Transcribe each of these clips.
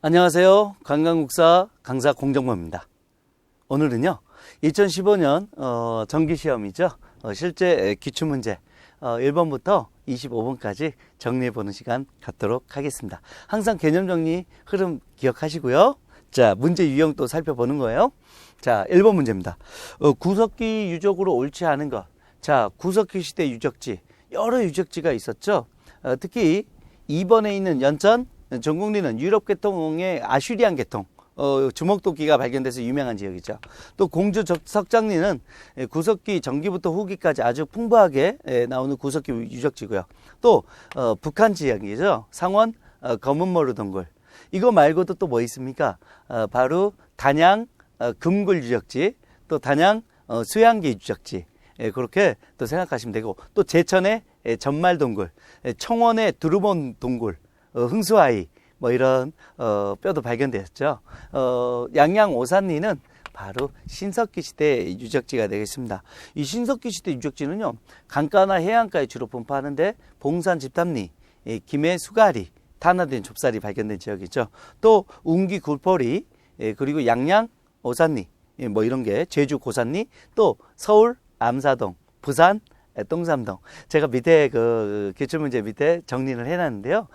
안녕하세요. 관광국사 강사 공정모입니다. 오늘은요 2015년 정기시험이죠. 실제 기출문제 1번부터 25번까지 정리해보는 시간 갖도록 하겠습니다. 항상 개념 정리 흐름 기억하시고요. 자, 문제 유형 또 살펴보는 거예요. 자, 1번 문제입니다. 구석기 유적으로 옳지 않은 것. 자, 구석기 시대 유적지, 여러 유적지가 있었죠. 특히 2번에 있는 연천 전곡리는 유럽 계통의 아슈리안 계통, 주먹도끼가 발견돼서 유명한 지역이죠. 또 공주 석장리는 구석기 전기부터 후기까지 아주 풍부하게 나오는 구석기 유적지고요. 또 북한 지역이죠. 상원 검은머루 동굴. 이거 말고도 또 뭐 있습니까? 바로 단양 금굴 유적지, 또 단양 수양기 유적지. 그렇게 또 생각하시면 되고, 또 제천의 전말 동굴, 청원의 두루본 동굴, 흥수아이, 뭐 이런 뼈도 발견되었죠. 양양 오산리는 바로 신석기 시대 유적지가 되겠습니다. 이 신석기 시대 유적지는요, 강가나 해안가에 주로 분포하는데 봉산 집담리, 김해 수가리, 탄화된 좁쌀이 발견된 지역이죠. 또 운기 굴포리, 그리고 양양 오산리, 뭐 이런 게 제주 고산리, 또 서울 암사동, 부산 똥삼동. 제가 밑에 그 기출문제 밑에 정리를 해놨는데요.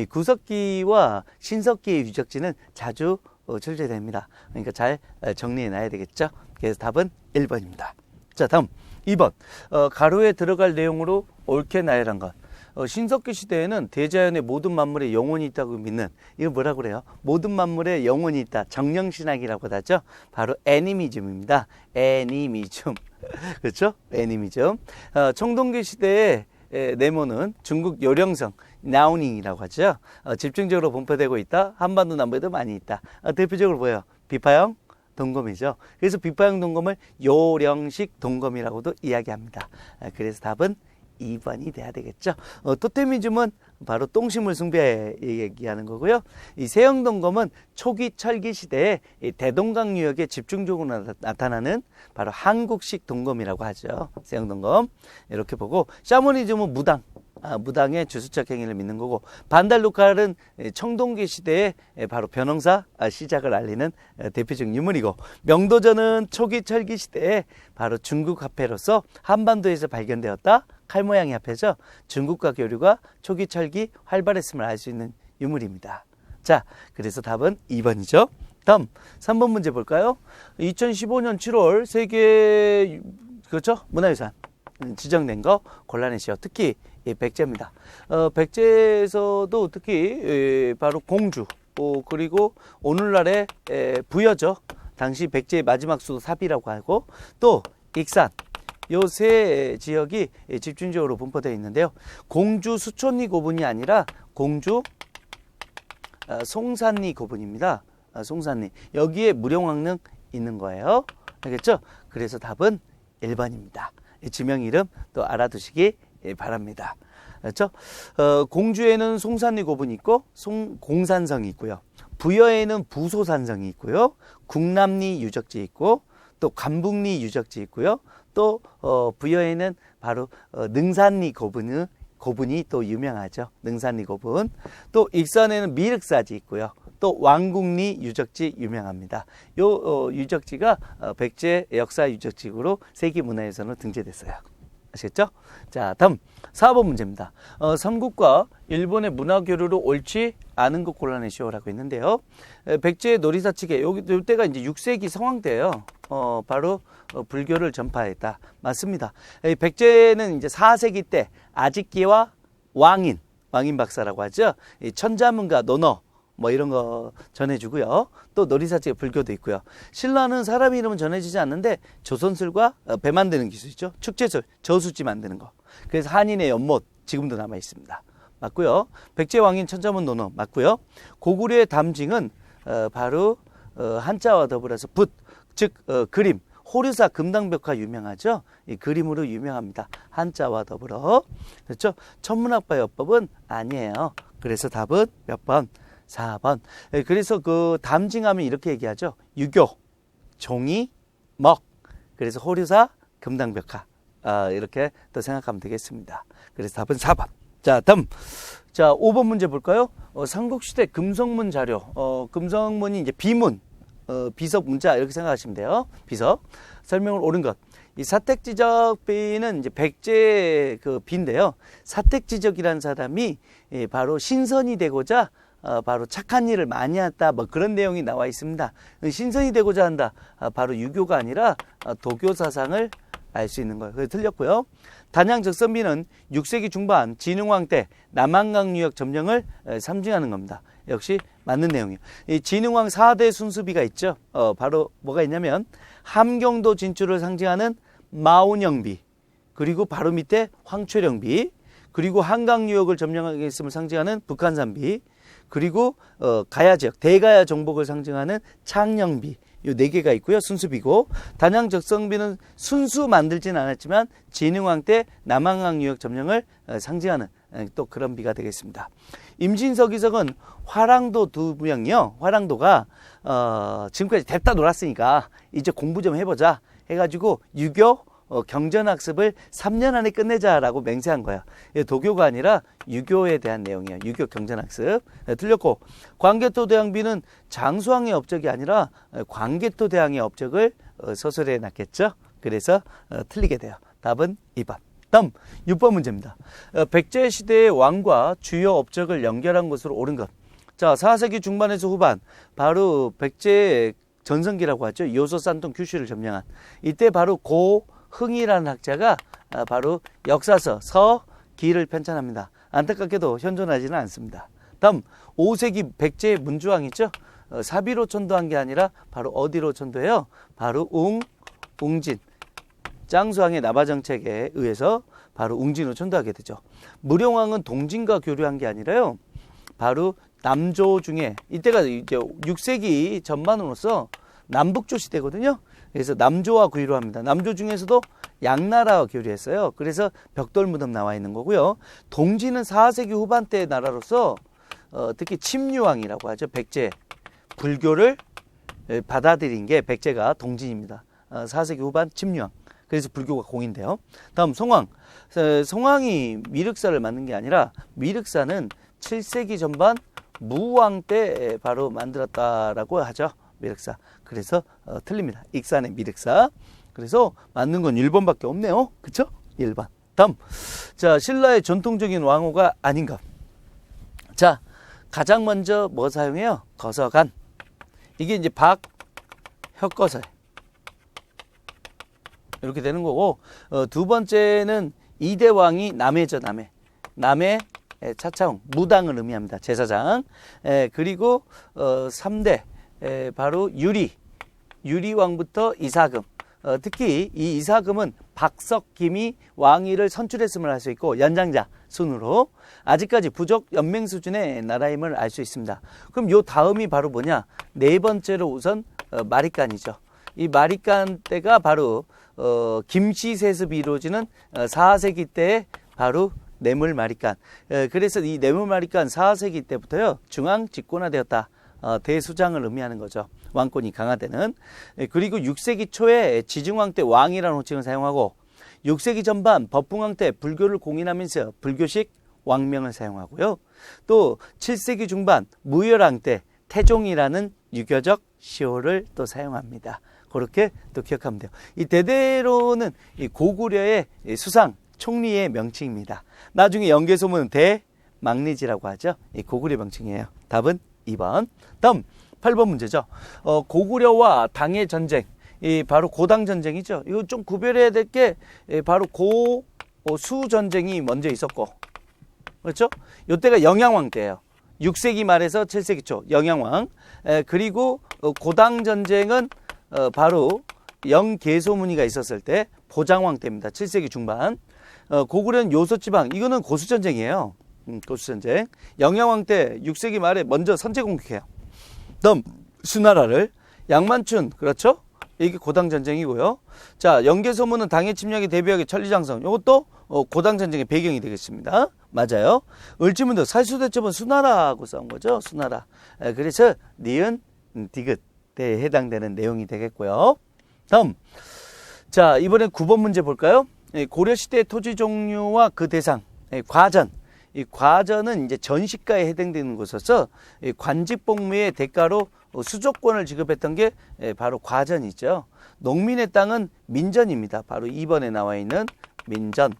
구석기와 신석기의 유적지는 자주 출제됩니다. 그러니까 잘 정리해놔야 되겠죠. 그래서 답은 1번입니다. 자, 다음 2번. 가로에 들어갈 내용으로 옳게 나열한 것. 신석기 시대에는 대자연의 모든 만물에 영혼이 있다고 믿는, 이거 뭐라고 그래요? 모든 만물에 영혼이 있다. 정령신학이라고 하죠. 바로 애니미즘입니다. 애니미즘. 그렇죠? 애니미즘. 청동기 시대의 네모는 중국 요령성, 나우닝이라고 하죠. 집중적으로 분포되고 있다. 한반도 남부에도 많이 있다. 대표적으로 뭐예요? 비파형 동검이죠. 그래서 비파형 동검을 요령식 동검이라고도 이야기합니다. 그래서 답은 2번이 돼야 되겠죠. 토테미즘은 바로 똥심을 숭배에 얘기하는 거고요. 이 세형동검은 초기 철기 시대에 대동강 유역에 집중적으로 나타나는 바로 한국식 동검이라고 하죠. 세형동검. 이렇게 보고, 샤머니즘은 무당. 무당의 주술적 행위를 믿는 거고, 반달루칼은 청동기 시대에 바로 변홍사 시작을 알리는 대표적 유물이고, 명도전은 초기 철기 시대에 바로 중국 화폐로서 한반도에서 발견되었다. 칼 모양의 화폐죠. 중국과 교류가 초기 철기 활발했음을 알 수 있는 유물입니다. 자, 그래서 답은 2번이죠. 다음 3번 문제 볼까요? 2015년 7월 세계 그렇죠? 문화유산 지정된 거 골라내시오. 특히 백제입니다. 백제에서도 특히 바로 공주, 그리고 오늘날의 부여죠. 당시 백제의 마지막 수도 사비라고 하고, 또 익산, 요 세 지역이 집중적으로 분포되어 있는데요. 공주 수촌리 고분이 아니라 공주 송산리 고분입니다. 송산리. 여기에 무령왕릉 있는 거예요. 알겠죠? 그래서 답은 1번입니다. 지명 이름 또 알아두시기 바랍니다. 그렇죠? 공주에는 송산리 고분이 있고 공산성이 있고요. 부여에는 부소산성이 있고요. 국남리 유적지 있고, 또 관북리 유적지 있고요. 또 부여에는 바로 능산리 고분이 또 유명하죠. 능산리 고분. 또 익산에는 미륵사지 있고요. 또 왕궁리 유적지 유명합니다. 요 유적지가 백제 역사 유적지로 세계문화유산으로 등재됐어요. 아시겠죠? 자, 다음 4번 문제입니다. 삼국과 일본의 문화교류로 옳지 않은 것 골라내시오라고 했는데요. 백제의 놀이사치계, 요때가 이제 6세기 성황 때예요. 바로 불교를 전파했다. 맞습니다. 백제는 이제 4세기 때 아직기와 왕인 박사라고 하죠. 천자문과 논어 뭐 이런 거 전해주고요. 또 놀이사치계 불교도 있고요. 신라는 사람 이름은 전해지지 않는데 조선술과 배 만드는 기술이죠. 축제술, 저수지 만드는 거. 그래서 한인의 연못 지금도 남아 있습니다. 맞고요. 백제 왕인 천자문 논어 맞고요. 고구려의 담징은 바로 한자와 더불어서 붓, 즉 그림, 호류사 금당벽화 유명하죠. 이 그림으로 유명합니다. 한자와 더불어. 그렇죠? 천문학과 여법은 아니에요. 그래서 답은 몇 번? 4번. 그래서 그 담징하면 이렇게 얘기하죠. 유교, 종이, 먹. 그래서 호류사, 금당벽화. 이렇게 또 생각하면 되겠습니다. 그래서 답은 4번. 자, 다음 자, 5번 문제 볼까요? 삼국시대 금성문 자료, 금성문이 이제 비문, 비석 문자 이렇게 생각하시면 돼요. 비석. 설명을 옳은 것. 이 사택지적비는 이제 백제 그 비인데요. 사택지적이라는 사람이 바로 신선이 되고자 바로 착한 일을 많이 했다, 뭐 그런 내용이 나와 있습니다. 신선이 되고자 한다, 바로 유교가 아니라 도교 사상을 알 수 있는 거예요. 그래서 틀렸고요. 단양적선비는 6세기 중반 진흥왕 때 남한강 유역 점령을 상징하는 겁니다. 역시 맞는 내용이에요. 이 진흥왕 4대 순수비가 있죠. 바로 뭐가 있냐면 함경도 진출을 상징하는 마운영비, 그리고 바로 밑에 황초령비, 그리고 한강 유역을 점령하겠음을 상징하는 북한산비, 그리고 가야 지역 대가야 정복을 상징하는 창령비, 이 4개가 있고요. 순수비고, 단양적성비는 순수 만들지는 않았지만 진흥왕 때 남한강 유역 점령을 상징하는 또 그런 비가 되겠습니다. 임진서기석은 화랑도 2명이요. 화랑도가 지금까지 뎁다 놀았으니까 이제 공부 좀 해보자 해가지고 유교 경전학습을 3년 안에 끝내자라고 맹세한 거예요. 도교가 아니라 유교에 대한 내용이에요. 유교 경전학습. 틀렸고, 광개토대왕비는 장수왕의 업적이 아니라 광개토대왕의 업적을 서술해 놨겠죠. 그래서 틀리게 돼요. 답은 2번. 다음 6번 문제입니다. 백제 시대의 왕과 주요 업적을 연결한 것으로 옳은 것. 자, 4세기 중반에서 후반, 바로 백제 전성기라고 하죠. 요소 산동 규슈를 점령한 이때 바로 고흥이라는 학자가 바로 역사서 서기를 편찬합니다. 안타깝게도 현존하지는 않습니다. 다음 5세기 백제 문주왕이죠. 사비로 천도한 게 아니라 바로 어디로 천도해요? 바로 웅진 짱수왕의 나바 정책에 의해서 바로 웅진으로 천도하게 되죠. 무령왕은 동진과 교류한 게 아니라요, 바로 남조 중에, 이때가 이제 6세기 전반으로서 남북조 시대거든요. 그래서 남조와 교류를 합니다. 남조 중에서도 양나라와 교류했어요. 그래서 벽돌 무덤 나와 있는 거고요. 동진은 4세기 후반대의 나라로서 특히 침류왕이라고 하죠. 백제 불교를 받아들인 게 백제가 동진입니다. 4세기 후반 침류왕. 그래서 불교가 공인데요. 다음 송왕. 송왕이 미륵사를 만든 게 아니라 미륵사는 7세기 전반 무왕 때 바로 만들었다라고 하죠. 미륵사. 그래서 틀립니다. 익산의 미륵사. 그래서 맞는 건 1번밖에 없네요. 그쵸? 1번. 다음. 자, 신라의 전통적인 왕호가 아닌 것. 자, 가장 먼저 뭐 사용해요? 거서간. 이게 이제 혁거서. 이렇게 되는 거고, 두 번째는 이대왕이 남해죠, 남해. 남해 차차홍, 무당을 의미합니다. 제사장. 그리고 3대 바로 유리왕부터 이사금. 특히 이 이사금은 박석김이 왕위를 선출했음을 알 수 있고, 연장자 순으로 아직까지 부족 연맹 수준의 나라임을 알 수 있습니다. 그럼 요 다음이 바로 뭐냐? 네 번째로 우선 마리간이죠. 이 마리간 때가 바로 김씨세습이 이루어지는 4세기 때에 바로 뇌물 마리간. 그래서 이 뇌물 마리간 4세기 때부터요, 중앙 집권화되었다. 대수장을 의미하는 거죠. 왕권이 강화되는. 그리고 6세기 초에 지증왕 때 왕이라는 호칭을 사용하고, 6세기 전반 법붕왕 때 불교를 공인하면서 불교식 왕명을 사용하고요. 또 7세기 중반 무열왕 때 태종이라는 유교적 시호를 또 사용합니다. 그렇게 또 기억하면 돼요. 이 대대로는 이 고구려의 수상 총리의 명칭입니다. 나중에 연개소문은 대망리지라고 하죠. 이 고구려 명칭이에요. 답은 2번. 다음 8번 문제죠. 고구려와 당의 전쟁, 이 바로 고당 전쟁이죠. 이거 좀 구별해야 될 게 바로 고수 전쟁이 먼저 있었고, 그렇죠? 이때가 영양왕 때예요. 6세기 말에서 7세기 초 영양왕. 그리고 고당 전쟁은 바로 영계소문이가 있었을 때 보장왕 때입니다. 7세기 중반. 고구려는 요소지방, 이거는 고수전쟁이에요. 고수전쟁. 영양왕 때 6세기 말에 먼저 선제 공격해요. 다음 수나라를 양만춘, 그렇죠? 이게 고당전쟁이고요. 자, 영계소문은 당의 침략에 대비하기 천리장성, 이것도 고당전쟁의 배경이 되겠습니다. 맞아요. 을지문도 살수대첩은 수나라하고 싸운 거죠. 수나라. 그래서 니은 디귿에 해당되는 내용이 되겠고요. 다음. 자, 이번에 9번 문제 볼까요? 고려시대 토지 종류와 그 대상, 과전. 이 과전은 이제 전시가에 해당되는 곳에서 이 관직복무의 대가로 수조권을 지급했던 게 바로 과전이죠. 농민의 땅은 민전입니다. 바로 2번에 나와 있는 민전.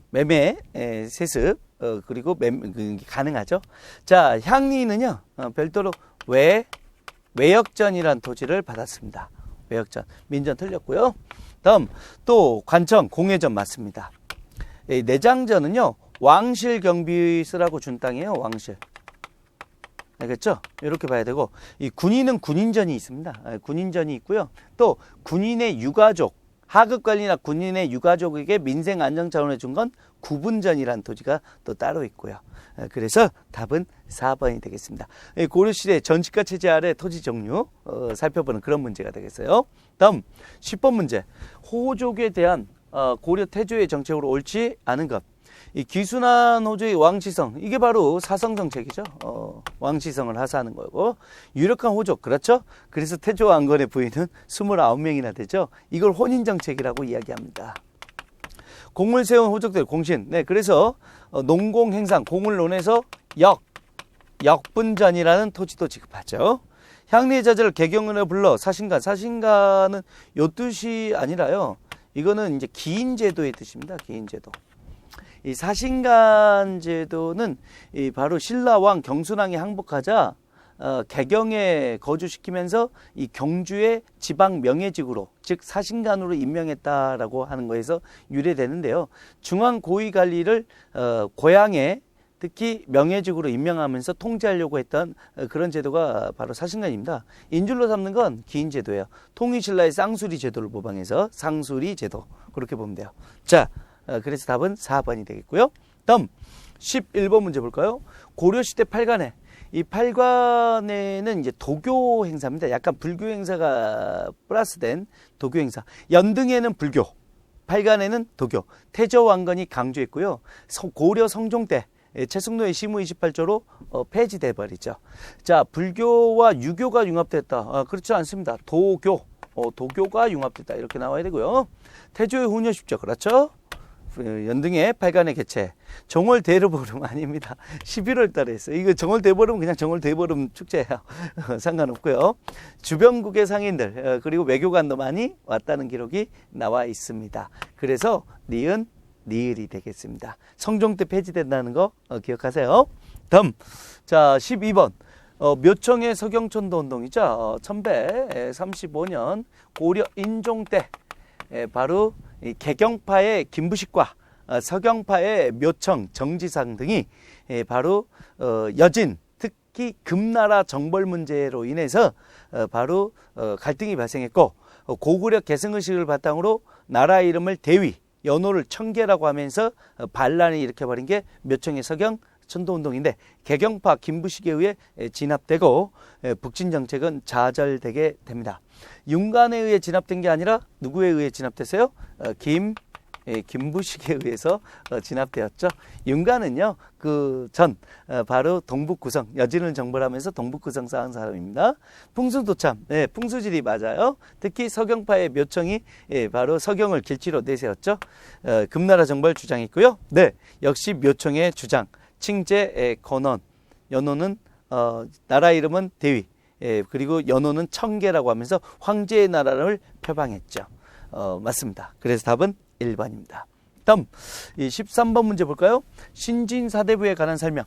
매매, 세습, 그리고 가능하죠. 자, 향리는요, 별도로 외역전이란 토지를 받았습니다. 외역전. 민전 틀렸고요. 다음, 또 관청, 공회전 맞습니다. 내장전은요, 왕실 경비쓰라고 준 땅이에요. 왕실. 알겠죠? 이렇게 봐야 되고, 이 군인은 군인전이 있습니다. 군인전이 있고요. 또 군인의 유가족, 하급관리나 군인의 유가족에게 민생 안정 차원에 준 건 구분전이라는 토지가 또 따로 있고요. 그래서 답은 4번이 되겠습니다. 고려시대 전시가 체제 아래 토지 종류 살펴보는 그런 문제가 되겠어요. 다음 10번 문제. 호족에 대한 고려 태조의 정책으로 옳지 않은 것. 이 기순한 호조의 왕시성, 이게 바로 사성정책이죠. 왕시성을 하사하는 거고, 유력한 호족, 그렇죠? 그래서 태조 왕건의 부인은 29명이나 되죠. 이걸 혼인정책이라고 이야기합니다. 공을 세운 호족들, 공신. 네, 그래서 농공행상, 공을 논해서 역분전이라는 토지도 지급하죠. 향리의 자제를 개경으로 불러 사신간. 사신간은 요 뜻이 아니라요. 이거는 이제 기인제도의 뜻입니다. 기인제도. 이 사신간 제도는 바로 신라왕 경순왕이 항복하자 개경에 거주시키면서 이 경주의 지방 명예직으로, 즉 사신간으로 임명했다라고 하는 거에서 유래되는데요. 중앙 고위 관리를 고향에 특히 명예직으로 임명하면서 통제하려고 했던 그런 제도가 바로 사신간입니다. 인줄로 삼는 건 기인제도예요. 통일신라의 쌍수리 제도를 모방해서 상수리 제도, 그렇게 보면 돼요. 자, 그래서 답은 4번이 되겠고요. 다음 11번 문제 볼까요? 고려시대 팔관에, 이 팔관에는 이제 도교 행사입니다. 약간 불교 행사가 플러스된 도교 행사. 연등에는 불교, 팔관에는 도교. 태조 왕건이 강조했고요. 고려 성종 때 최승로의 시무 28조로 폐지돼 버리죠. 자, 불교와 유교가 융합됐다. 그렇지 않습니다. 도교가 융합됐다, 이렇게 나와야 되고요. 태조의 후녀 10조, 그렇죠? 연등의 팔관의 개최. 정월 대보름 아닙니다. 11월 달에 했어요. 이거 정월 대보름 그냥 정월 대보름 축제예요. 상관없고요. 주변국의 상인들 그리고 외교관도 많이 왔다는 기록이 나와 있습니다. 그래서 니은 니을이 되겠습니다. 성종 때 폐지된다는 거 기억하세요. 다음, 자 12번. 묘청의 서경촌도 운동이죠. 1135년 고려 인종 때 바로 개경파의 김부식과 서경파의 묘청, 정지상 등이 바로 여진, 특히 금나라 정벌 문제로 인해서 바로 갈등이 발생했고, 고구려 계승의식을 바탕으로 나라 이름을 대위, 연호를 청계라고 하면서 반란을 일으켜버린 게 묘청의 서경 천도운동인데, 개경파 김부식에 의해 진압되고 북진 정책은 좌절되게 됩니다. 윤관에 의해 진압된 게 아니라 누구에 의해 진압됐어요? 김부식에 의해서 진압되었죠. 윤관은요, 바로 동북구성, 여진을 정벌하면서 동북구성 쌓은 사람입니다. 풍수도참, 풍수지리 맞아요. 특히 서경파의 묘청이 바로 서경을 길치로 내세웠죠. 금나라 정벌 주장했고요. 네, 역시 묘청의 주장. 칭제 건원, 연호는 나라 이름은 대위, 그리고 연호는 청계라고 하면서 황제의 나라를 표방했죠. 맞습니다. 그래서 답은 1번입니다. 다음 13번 문제 볼까요? 신진사대부에 관한 설명.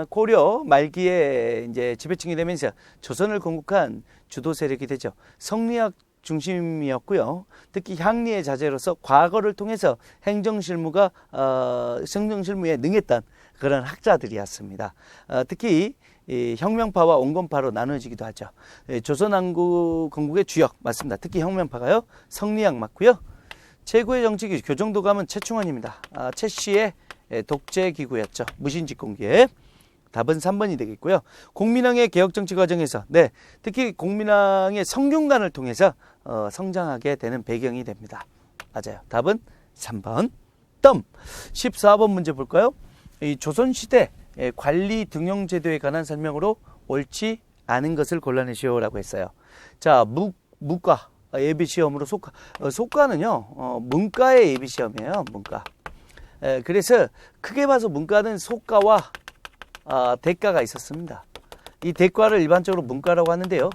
고려 말기에 이제 지배층이 되면서 조선을 건국한 주도 세력이 되죠. 성리학 중심이었고요. 특히 향리의 자제로서 과거를 통해서 행정실무에 능했던 그런 학자들이었습니다. 특히 혁명파와 온건파로 나눠지기도 하죠. 조선 건국의 주역 맞습니다. 특히 혁명파가요. 성리학 맞고요. 최고의 정치기 교정도 가면 최충원입니다. 최씨의 독재기구였죠. 무신직공기에. 답은 3번이 되겠고요. 공민왕의 개혁정치 과정에서 특히 공민왕의 성균관을 통해서 성장하게 되는 배경이 됩니다. 맞아요. 답은 3번. 다음 14번 문제 볼까요? 이 조선시대 관리 등용제도에 관한 설명으로 옳지 않은 것을 골라내시오라고 했어요. 자, 무과 예비시험으로 속과는요, 문과의 예비시험이에요. 문과. 그래서 크게 봐서 문과는 소과와 대과가 있었습니다. 이 대과를 일반적으로 문과라고 하는데요.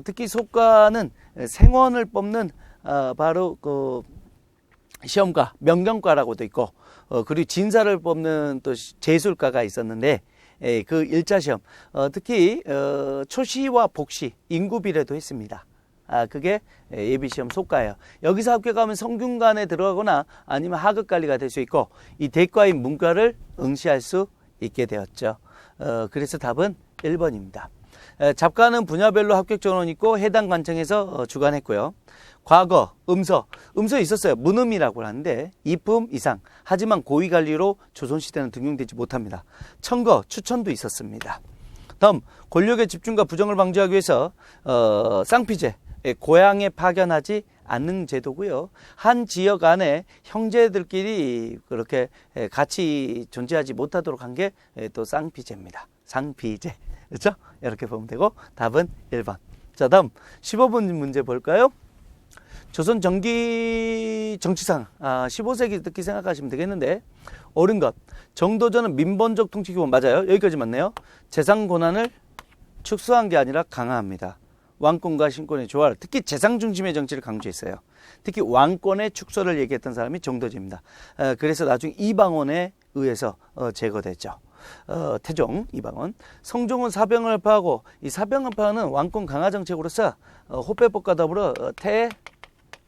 특히 소과는 생원을 뽑는 바로 그 시험과 명경과라고도 있고 그리고 진사를 뽑는 또 재술과가 있었는데 그 1차 시험 특히 초시와 복시 인구비례도 했습니다. 그게 예비시험 소과예요. 여기서 합격하면 성균관에 들어가거나 아니면 하급관리가 될 수 있고 이 대과인 문과를 응시할 수 있게 되었죠. 그래서 답은 1번입니다. 잡과는 분야별로 합격 전원이 있고 해당 관청에서 주관했고요. 과거 음서 있었어요. 문음이라고 하는데 이품 이상 하지만 고위관리로 조선시대는 등용되지 못합니다. 청거 추천도 있었습니다. 다음 권력의 집중과 부정을 방지하기 위해서 쌍피제 고향에 파견하지 않는 제도고요. 한 지역 안에 형제들끼리 그렇게 같이 존재하지 못하도록 한 게 또 쌍피제입니다. 쌍피제. 그렇죠? 이렇게 보면 되고 답은 1번. 자, 다음 15번 문제 볼까요? 조선 정기 정치상 15세기 듣기 생각하시면 되겠는데 옳은 것. 정도전은 민본적 통치 기본 맞아요. 여기까지 맞네요. 재상 권한을 축소한 게 아니라 강화합니다. 왕권과 신권의 조화를 특히 재상 중심의 정치를 강조했어요. 특히 왕권의 축소를 얘기했던 사람이 정도제입니다. 그래서 나중에 이방원에 의해서 제거됐죠. 태종 이방원. 성종은 사병을 파하고 이 사병을 파하는 왕권 강화 정책으로서 호패법과 더불어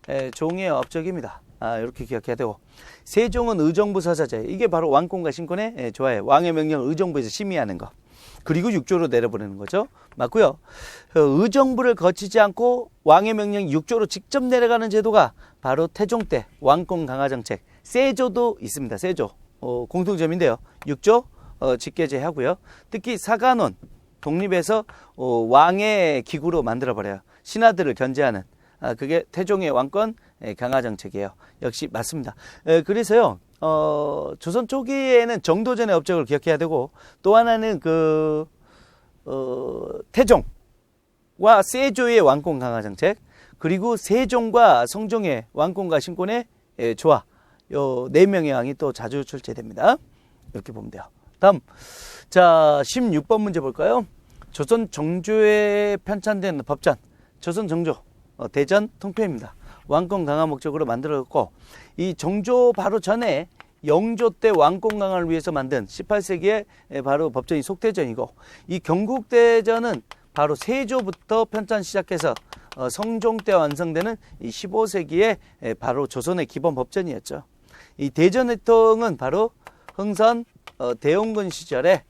태종의 업적입니다. 이렇게 기억해야 되고 세종은 의정부 사사제 이게 바로 왕권과 신권의 조화예요. 왕의 명령을 의정부에서 심의하는 거. 그리고 육조로 내려보내는 거죠. 맞고요. 의정부를 거치지 않고 왕의 명령 육조로 직접 내려가는 제도가 바로 태종 때 왕권 강화 정책 세조도 있습니다. 세조 공통점인데요. 육조 직계제 하고요. 특히 사간원 독립해서 왕의 기구로 만들어버려요. 신하들을 견제하는 그게 태종의 왕권 강화 정책이에요. 역시 맞습니다. 그래서요. 조선 초기에는 정도전의 업적을 기억해야 되고 또 하나는 태종과 세조의 왕권 강화 정책 그리고 세종과 성종의 왕권과 신권의 조화 요 4명의 왕이 또 자주 출제됩니다. 이렇게 보면 돼요. 다음 자 16번 문제 볼까요? 조선 정조에 편찬된 법전 조선 정조 대전 통표입니다. 왕권 강화 목적으로 만들어졌고 이 정조 바로 전에 영조 때 왕권 강화를 위해서 만든 18세기에 바로 법전이 속대전이고 이 경국대전은 바로 세조부터 편찬 시작해서 성종 때 완성되는 이 15세기에 바로 조선의 기본 법전이었죠. 이 대전회통은 바로 흥선 대원군 시절에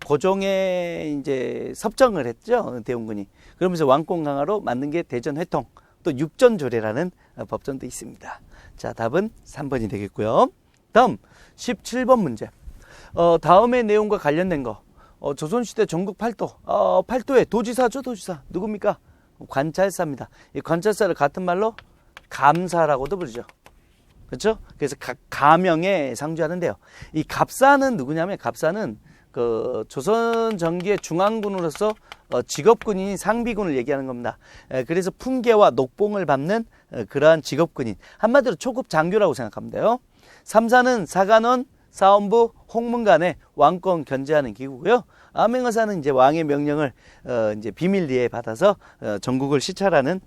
고종에 이제 섭정을 했죠. 대원군이. 그러면서 왕권 강화로 만든 게 대전회통 또 육전조례라는 법전도 있습니다. 자, 답은 3번이 되겠고요. 다음 17번 문제. 다음의 내용과 관련된 거. 조선시대 전국 팔도. 팔도의 도지사죠, 도지사. 누굽니까? 관찰사입니다. 이 관찰사를 같은 말로 감사라고도 부르죠. 그렇죠? 그래서 가명에 상주하는데요. 이 갑사는 누구냐면 갑사는 그 조선 전기의 중앙군으로서 직업군인 상비군을 얘기하는 겁니다. 그래서 풍계와 녹봉을 밟는 그러한 직업군인. 한마디로 초급 장교라고 생각하면 돼요. 3사는 사관원, 사원부, 홍문관의 왕권 견제하는 기구고요. 암행어사는 이제 왕의 명령을 이제 비밀리에 받아서 전국을 시찰하는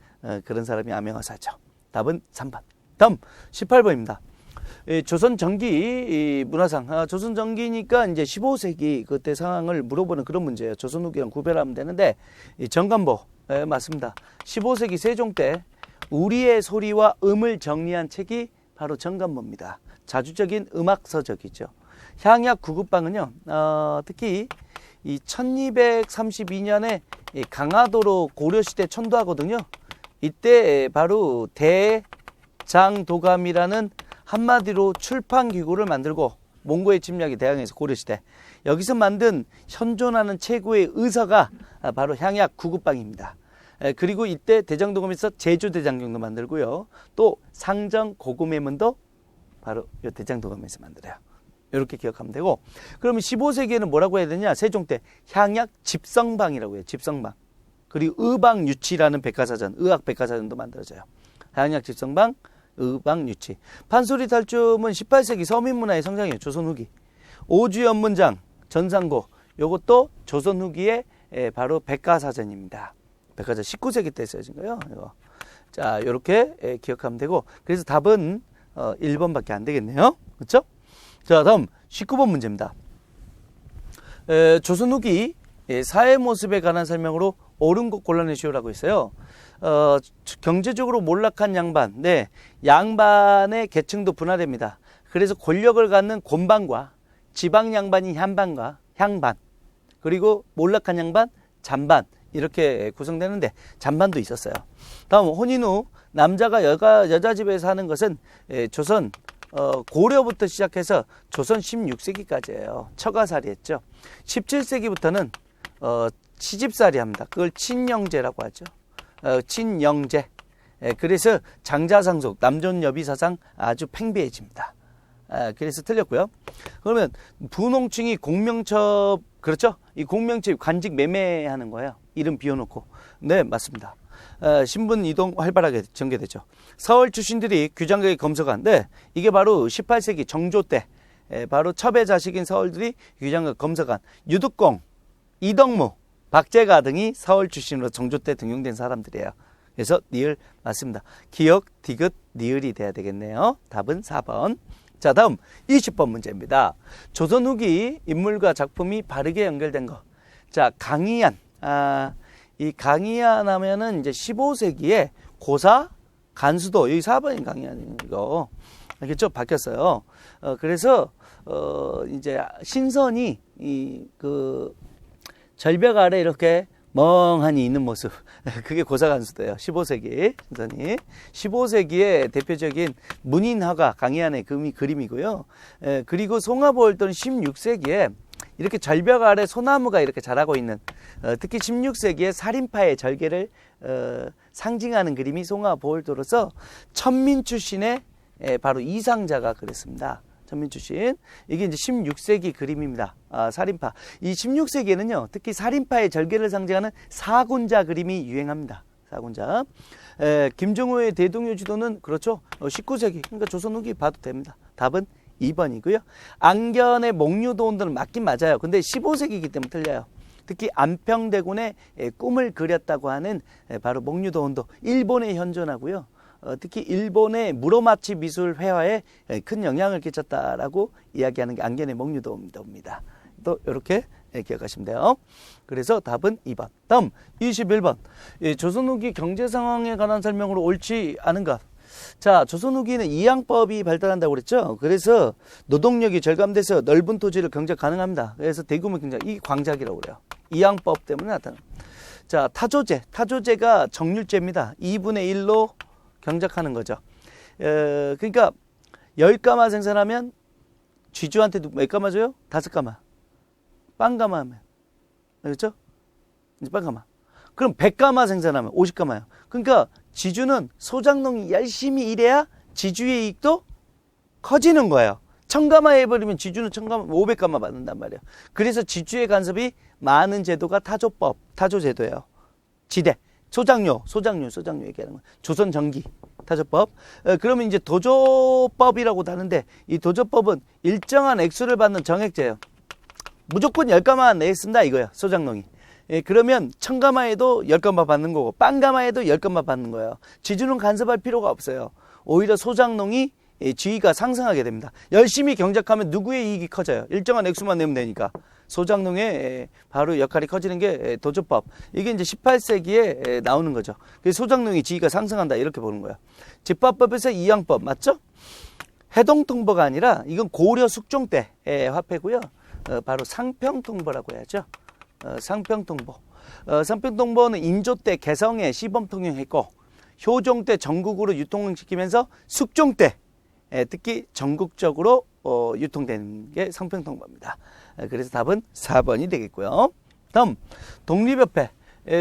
그런 사람이 암행어사죠. 답은 3번. 다음 18번입니다. 조선 전기 문화상. 조선 전기니까 이제 15세기 그때 상황을 물어보는 그런 문제예요. 조선 후기랑 구별하면 되는데 정관보 맞습니다. 15세기 세종 때 우리의 소리와 음을 정리한 책이 바로 정관보입니다. 자주적인 음악서적이죠. 향약 구급방은요. 특히 이 1232년에 강화도로 고려시대 천도하거든요. 이때 바로 대장도감이라는 한마디로 출판기구를 만들고 몽고의 침략에 대항해서 고려시대 여기서 만든 현존하는 최고의 의서가 바로 향약 구급방입니다. 그리고 이때 대장도감에서 제주대장경도 만들고요. 또 상정 고구매문도 바로 이 대장도감에서 만들어요. 이렇게 기억하면 되고 그러면 15세기에는 뭐라고 해야 되냐. 세종 때 향약 집성방이라고 해요. 집성방. 그리고 의방유치라는 백과사전 의학 백과사전도 만들어져요. 향약 집성방 의방유치. 판소리 탈춤은 18세기 서민문화의 성장이에요. 조선 후기. 오주연문장, 전상고. 요것도 조선 후기의 바로 백가사전입니다. 백가사전 19세기 때 쓰여진 거예요. 이거. 자, 요렇게 기억하면 되고. 그래서 답은 1번밖에 안 되겠네요. 그렇죠? 자, 다음 19번 문제입니다. 조선 후기 사회 모습에 관한 설명으로 옳은 것 골라내시오라고 있어요. 경제적으로 몰락한 양반, 네, 양반의 계층도 분화됩니다. 그래서 권력을 갖는 곤반과 지방 양반이 향반, 그리고 몰락한 양반, 잔반 이렇게 구성되는데 잔반도 있었어요. 다음 혼인 후 남자가 여자 집에 사는 것은 조선 고려부터 시작해서 조선 16세기까지예요. 처가살이 했죠. 17세기부터는 시집살이 합니다. 그걸 친영제라고 하죠. 친영제. 그래서 장자상속, 남존여비사상 아주 팽배해집니다. 그래서 틀렸고요. 그러면 분홍층이 공명첩, 그렇죠? 이 공명첩 관직 매매하는 거예요. 이름 비워놓고. 네, 맞습니다. 신분 이동 활발하게 전개되죠. 서울 출신들이 규장각의 검서관. 네, 이게 바로 18세기 정조 때 바로 첩의 자식인 서울들이 규장각 검서관. 유득공, 이덕무, 박제가 등이 서울 출신으로 정조 때 등용된 사람들이에요. 그래서 니을 맞습니다. 기역, 디귿, 니을이 돼야 되겠네요. 답은 4번. 자, 다음 20번 문제입니다. 조선 후기 인물과 작품이 바르게 연결된 거. 자, 강희안. 이 강희안 하면은 이제 15세기에 고사, 간수도, 여기 4번인 강희안 이거. 알겠죠? 바뀌었어요. 그래서, 이제 신선이 절벽 아래 이렇게 멍하니 있는 모습. 그게 고사간수도예요. 15세기 신선이. 15세기의 대표적인 문인화가 강희안의 그림이고요. 그리고 송화보월도는 16세기에 이렇게 절벽 아래 소나무가 이렇게 자라고 있는, 특히 16세기에 살인파의 절개를 상징하는 그림이 송화보월도로서 천민 출신의 바로 이상자가 그랬습니다. 천민 출신. 이게 이제 16세기 그림입니다. 살인파. 이 16세기에는요, 특히 살인파의 절개를 상징하는 사군자 그림이 유행합니다. 사군자. 김정호의 대동요 지도는 그렇죠. 19세기. 그러니까 조선 후기 봐도 됩니다. 답은 2번이고요. 안견의 목류도원들은 맞긴 맞아요. 근데 15세기이기 때문에 틀려요. 특히 안평대군의 꿈을 그렸다고 하는 바로 목류도원도 일본에 현존하고요. 특히 일본의 무로마치 미술 회화에 큰 영향을 끼쳤다라고 이야기하는 게 안견의 목류도입니다. 또 이렇게 기억하시면 돼요. 그래서 답은 2번. 다음 21번. 조선 후기 경제 상황에 관한 설명으로 옳지 않은가? 자, 조선 후기는 이양법이 발달한다고 그랬죠. 그래서 노동력이 절감돼서 넓은 토지를 경작 가능합니다. 그래서 대규모 경작, 이 광작이라고 그래요. 이양법 때문에 나타납니다. 자, 타조제. 타조제가 정률제입니다. 2분의 1로 경작하는 거죠. 그러니까 10가마 생산하면 쥐주한테 몇 가마 줘요? 5가마. 빵가마 하면. 그렇죠? 이제 빵가마. 그럼 100가마 생산하면 50가마요. 그러니까 지주는 소작농이 열심히 일해야 지주의 이익도 커지는 거예요. 1000가마 해버리면 지주는 1000가마, 500가마 받는단 말이에요. 그래서 지주의 간섭이 많은 제도가 타조법, 타조제도예요. 지대. 소작료 얘기하는 거예요. 조선전기 타조법. 그러면 이제 도조법이라고 하는데, 이 도조법은 일정한 액수를 받는 정액제예요. 무조건 10가마 내쓴다 이거예요. 소작농이. 그러면 1000가마에도 10가마 받는 거고, 빵가마에도 10가마 받는 거예요. 지주는 간섭할 필요가 없어요. 오히려 소작농이 지위가 상승하게 됩니다. 열심히 경작하면 누구의 이익이 커져요? 일정한 액수만 내면 되니까. 소작농의 바로 역할이 커지는 게 도조법. 이게 이제 18세기에 나오는 거죠. 그래서 소작농의 지위가 상승한다 이렇게 보는 거예요. 집화법에서 이양법 맞죠? 해동통보가 아니라 이건 고려 숙종 때의 화폐고요. 바로 상평통보라고 해야죠. 상평통보. 상평통보는 인조 때 개성에 시범 통용했고, 효종 때 전국으로 유통시키면서 숙종 때 특히 전국적으로 유통되는 게 상평통보입니다. 그래서 답은 4번이 되겠고요. 다음 독립협회.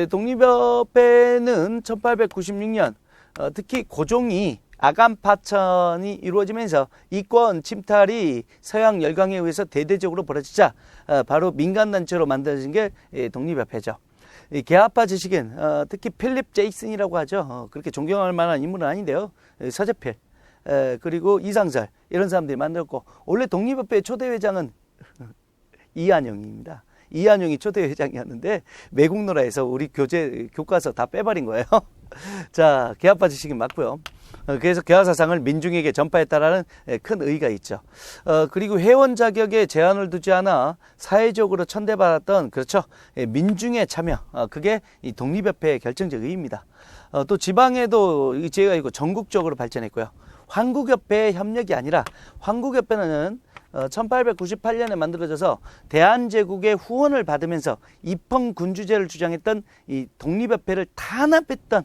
독립협회는 1896년 특히 고종이 아간 파천이 이루어지면서 이권 침탈이 서양 열강에 의해서 대대적으로 벌어지자 바로 민간단체로 만들어진 게 독립협회죠. 이 개화파 지식인 특히 필립 제이슨이라고 하죠. 그렇게 존경할 만한 인물은 아닌데요. 서재필. 그리고 이상설 이런 사람들이 만들었고, 원래 독립협회의 초대 회장은 이한용입니다. 이한용이 초대 회장이었는데 외국 나라에서 우리 교과서 다 빼버린 거예요. 자, 개화파 지식인 맞고요. 그래서 개화사상을 민중에게 전파했다라는 큰 의의가 있죠. 그리고 회원 자격에 제한을 두지 않아 사회적으로 천대받았던, 그렇죠, 민중의 참여, 그게 이 독립협회의 결정적 의의입니다. 또 지방에도 제가 있고 전국적으로 발전했고요. 황국협회의 협력이 아니라, 황국협회는 1898년에 만들어져서 대한제국의 후원을 받으면서 입헌군주제를 주장했던 이 독립협회를 탄압했던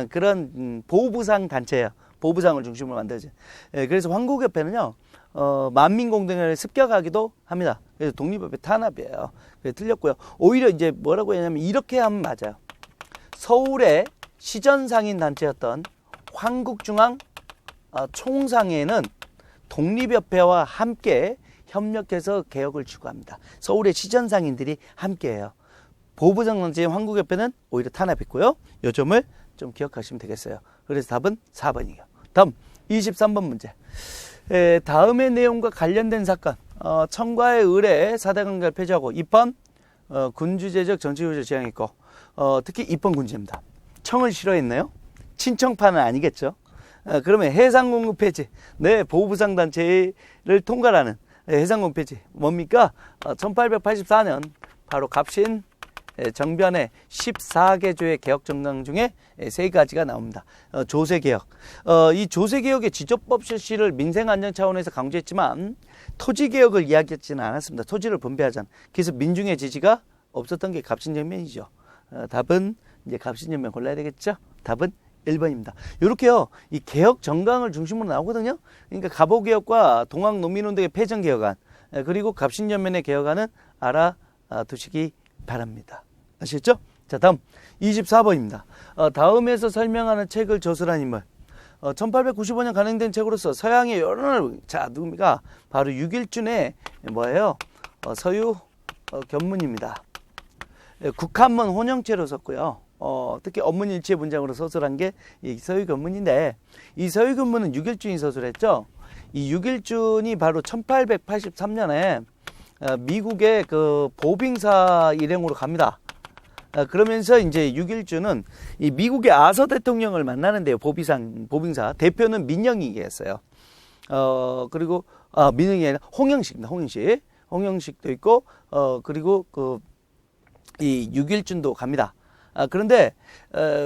그런 보부상 단체예요. 보부상을 중심으로 만들어진. 그래서 황국협회는요, 만민공동회를 습격하기도 합니다. 그래서 독립협회 탄압이에요. 그래서 틀렸고요. 오히려 이제 뭐라고 했냐면 이렇게 하면 맞아요. 서울의 시전상인 단체였던 황국중앙 총상회는 독립협회와 함께 협력해서 개혁을 추구합니다. 서울의 시전상인들이 함께해요. 보부상 단체인 황국협회는 오히려 탄압했고요. 이 점을 좀 기억하시면 되겠어요. 그래서 답은 4번이에요. 다음 23번 문제. 다음의 내용과 관련된 사건, 청과의 의뢰 사대관계를 폐지하고 입헌 군주제적 정치구조 지향했고, 특히 입헌 군주입니다. 청을 싫어했나요? 친청파는 아니겠죠. 그러면 해상공급 폐지, 네, 보부상 단체를 통과하는 해상공급 폐지 뭡니까? 1884년 바로 갑신 정변의 14개조의 개혁 정당 중에 3가지가 나옵니다. 조세개혁. 이 조세개혁의 지적법 실시를 민생안정 차원에서 강조했지만 토지개혁을 이야기하지는 않았습니다. 토지를 분배하자. 그래서 민중의 지지가 없었던 게 갑신정변이죠. 답은 이제 갑신정변 골라야 되겠죠? 답은 1번입니다. 이렇게요, 이 개혁 정강을 중심으로 나오거든요. 그러니까 갑오개혁과 동학농민운동의 폐정개혁안, 그리고 갑신정변의 개혁안은 알아두시기 바랍니다. 아시겠죠? 자, 다음 24번입니다. 다음에서 설명하는 책을 저술한 인물. 1895년 간행된 책으로서 서양의 여론을, 자, 누굽니까? 바로 유길준의 뭐예요? 서유 견문입니다. 국한문 혼영체로 썼고요. 특히 업문일체 문장으로 서술한 게 이 서유견문인데, 이 서유견문은 유길준이 서술했죠. 이 유길준이 바로 1883년에 미국의 그 보빙사 일행으로 갑니다. 그러면서 이제 유길준은 이 미국의 아서 대통령을 만나는데요. 보빙사 대표는 민영이겠어요. 그리고 민영이 아니라 홍영식입니다. 홍영식도 있고, 그리고 이 유길준도 갑니다. 그런데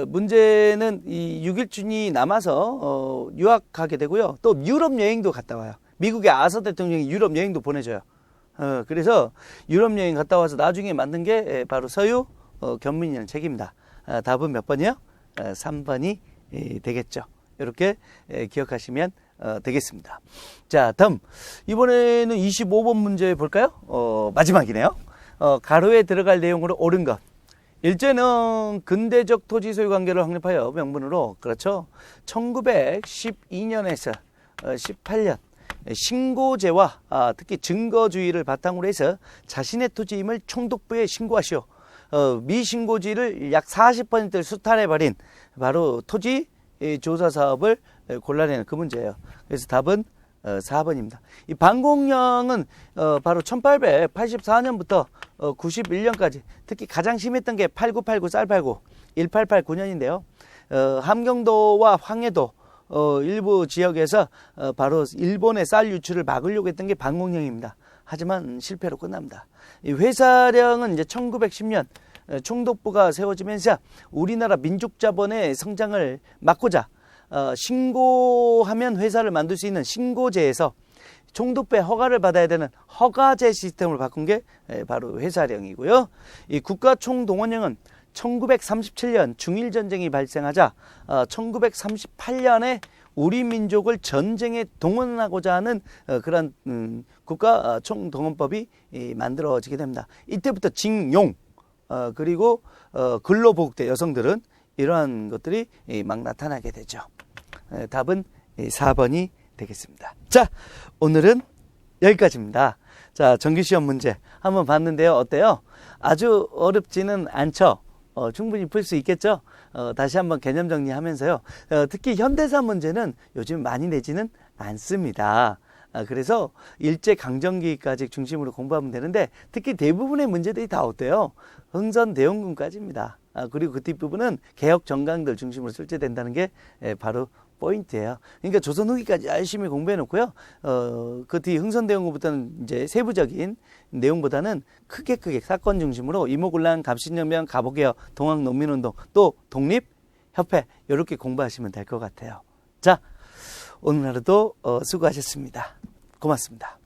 문제는 이 유길준이 남아서 유학하게 되고요. 또 유럽 여행도 갔다 와요. 미국의 아서 대통령이 유럽 여행도 보내줘요. 그래서 유럽 여행 갔다 와서 나중에 만든 게 바로 서유 견문이라는 책입니다. 답은 몇 번이요? 3번이 되겠죠. 이렇게 기억하시면 되겠습니다. 자, 다음 이번에는 25번 문제 볼까요? 마지막이네요. 가로에 들어갈 내용으로 옳은 것. 일제는 근대적 토지 소유 관계를 확립하여 명분으로, 그렇죠, 1912년에서 18년 신고제와 특히 증거주의를 바탕으로 해서 자신의 토지임을 총독부에 신고하시오. 미신고지를 약 40%를 수탈해버린 바로 토지 조사 사업을 골라내는 그 문제예요. 그래서 답은 4번입니다. 이 반공령은 바로 1884년부터 91년까지, 특히 가장 심했던 게 8989 쌀89 1889년인데요. 함경도와 황해도 일부 지역에서 바로 일본의 쌀 유출을 막으려고 했던 게 반공령입니다. 하지만 실패로 끝납니다. 이 회사령은 이제 1910년 총독부가 세워지면서 우리나라 민족자본의 성장을 막고자 신고하면 회사를 만들 수 있는 신고제에서 총독부의 허가를 받아야 되는 허가제 시스템을 바꾼 게 바로 회사령이고요. 이 국가총동원령은 1937년 중일전쟁이 발생하자 1938년에 우리 민족을 전쟁에 동원하고자 하는 그런 국가총동원법이 만들어지게 됩니다. 이때부터 징용, 그리고 근로복대 여성들은 이러한 것들이 막 나타나게 되죠. 답은 4번이 되겠습니다. 자, 오늘은 여기까지입니다. 자, 정규시험 문제 한번 봤는데요. 어때요? 아주 어렵지는 않죠? 충분히 풀 수 있겠죠? 다시 한번 개념 정리하면서요. 특히 현대사 문제는 요즘 많이 내지는 않습니다. 그래서 일제강점기까지 중심으로 공부하면 되는데 특히 대부분의 문제들이 다 어때요? 흥선대원군까지입니다. 그리고 그 뒷부분은 개혁 정강들 중심으로 출제된다는 게 바로 포인트예요. 그러니까 조선 후기까지 열심히 공부해 놓고요. 그 뒤 흥선대원군부터는 이제 세부적인 내용보다는 크게 사건 중심으로 이모군란, 갑신혁명, 갑오개혁, 동학농민운동, 또 독립협회 이렇게 공부하시면 될 것 같아요. 자, 오늘 하루도 수고하셨습니다. 고맙습니다.